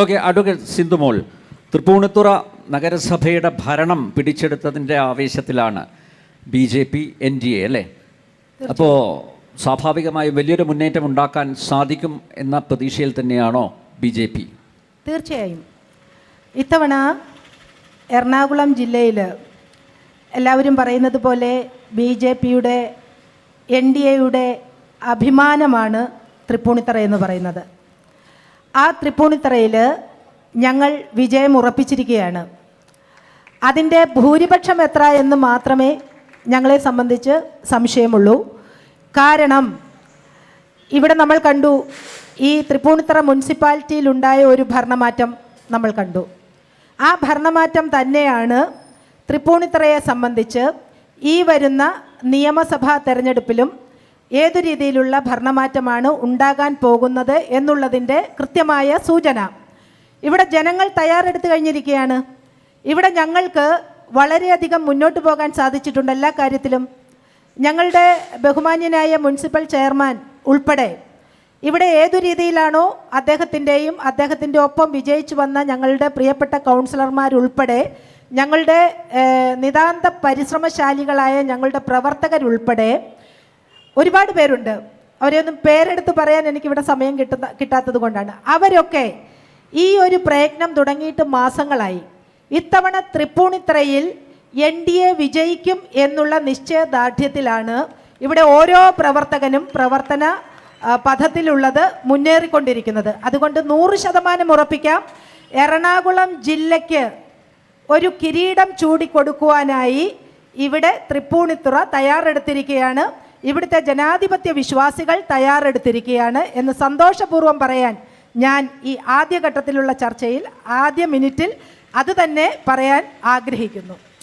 Okay, advocate Sindhumol, Tripunithura നഗരസഭയുടെ ഭരണം പിടിച്ചെടുത്തതിൻ്റെ ആവേശത്തിലാണ് BJP NDA അല്ലേ? അപ്പോൾ സ്വാഭാവികമായും വലിയൊരു മുന്നേറ്റം ഉണ്ടാക്കാൻ സാധിക്കും എന്ന പ്രതീക്ഷയിൽ തന്നെയാണോ BJP? തീർച്ചയായും. ഇത്തവണ എറണാകുളം ജില്ലയിൽ എല്ലാവരും പറയുന്നത് പോലെ BJPയുടെ NDAയുടെ അഭിമാനമാണ് തൃപ്പൂണിത്തറ എന്ന് പറയുന്നത്. ആ തൃപ്പൂണിത്തറയിൽ ഞങ്ങൾ വിജയം ഉറപ്പിച്ചിരിക്കുകയാണ്. അതിൻ്റെ ഭൂരിപക്ഷം എത്ര എന്ന് മാത്രമേ ഞങ്ങളെ സംബന്ധിച്ച് സംശയമുള്ളൂ. കാരണം ഇവിടെ നമ്മൾ കണ്ടു, ഈ തൃപ്പൂണിത്തറ മുനിസിപ്പാലിറ്റിയിലുണ്ടായ ഒരു ഭരണമാറ്റം നമ്മൾ കണ്ടു. ആ ഭരണമാറ്റം തന്നെയാണ് തൃപ്പൂണിത്തറയെ സംബന്ധിച്ച് ഈ വരുന്ന നിയമസഭാ തെരഞ്ഞെടുപ്പിലും ഏതു രീതിയിലുള്ള ഭരണമാറ്റമാണ് ഉണ്ടാകാൻ പോകുന്നത് എന്നുള്ളതിൻ്റെ കൃത്യമായ സൂചന ഇവിടെ ജനങ്ങൾ തയ്യാറെടുത്ത് കഴിഞ്ഞിരിക്കുകയാണ്. ഇവിടെ ഞങ്ങൾക്ക് വളരെയധികം മുന്നോട്ട് പോകാൻ സാധിച്ചിട്ടുണ്ട് എല്ലാ കാര്യത്തിലും. ഞങ്ങളുടെ ബഹുമാന്യനായ മുനിസിപ്പൽ ചെയർമാൻ ഉൾപ്പെടെ ഇവിടെ ഏതു രീതിയിലാണോ അദ്ദേഹത്തിൻ്റെയും അദ്ദേഹത്തിൻ്റെ ഒപ്പം വിജയിച്ചു വന്ന ഞങ്ങളുടെ പ്രിയപ്പെട്ട കൗൺസിലർമാരുൾപ്പെടെ ഞങ്ങളുടെ നിതാന്ത പരിശ്രമശാലികളായ ഞങ്ങളുടെ പ്രവർത്തകരുൾപ്പെടെ ഒരുപാട് പേരുണ്ട്. അവരെയൊന്നും പേരെടുത്ത് പറയാൻ എനിക്കിവിടെ സമയം കിട്ടാത്തത് കൊണ്ടാണ്. അവരൊക്കെ ഈ ഒരു പ്രയത്നം തുടങ്ങിയിട്ട് മാസങ്ങളായി. ഇത്തവണ തൃപ്പൂണിത്തറയിൽ NDA വിജയിക്കും എന്നുള്ള നിശ്ചയദാർഢ്യത്തിലാണ് ഇവിടെ ഓരോ പ്രവർത്തകനും പ്രവർത്തന പഥത്തിലുള്ളത് മുന്നേറിക്കൊണ്ടിരിക്കുന്നത്. അതുകൊണ്ട് 100% ഉറപ്പിക്കാം, എറണാകുളം ജില്ലയ്ക്ക് ഒരു കിരീടം ചൂടിക്കൊടുക്കുവാനായി ഇവിടെ തൃപ്പൂണിത്തുറ തയ്യാറെടുത്തിരിക്കുകയാണ്. ഇവിടുത്തെ ജനാധിപത്യ വിശ്വാസികൾ തയ്യാറെടുത്തിരിക്കുകയാണ് എന്ന് സന്തോഷപൂർവ്വം പറയാൻ ഞാൻ ഈ ആദ്യഘട്ടത്തിലുള്ള ചർച്ചയിൽ ആദ്യ മിനിറ്റിൽ അത് തന്നെ പറയാൻ ആഗ്രഹിക്കുന്നു.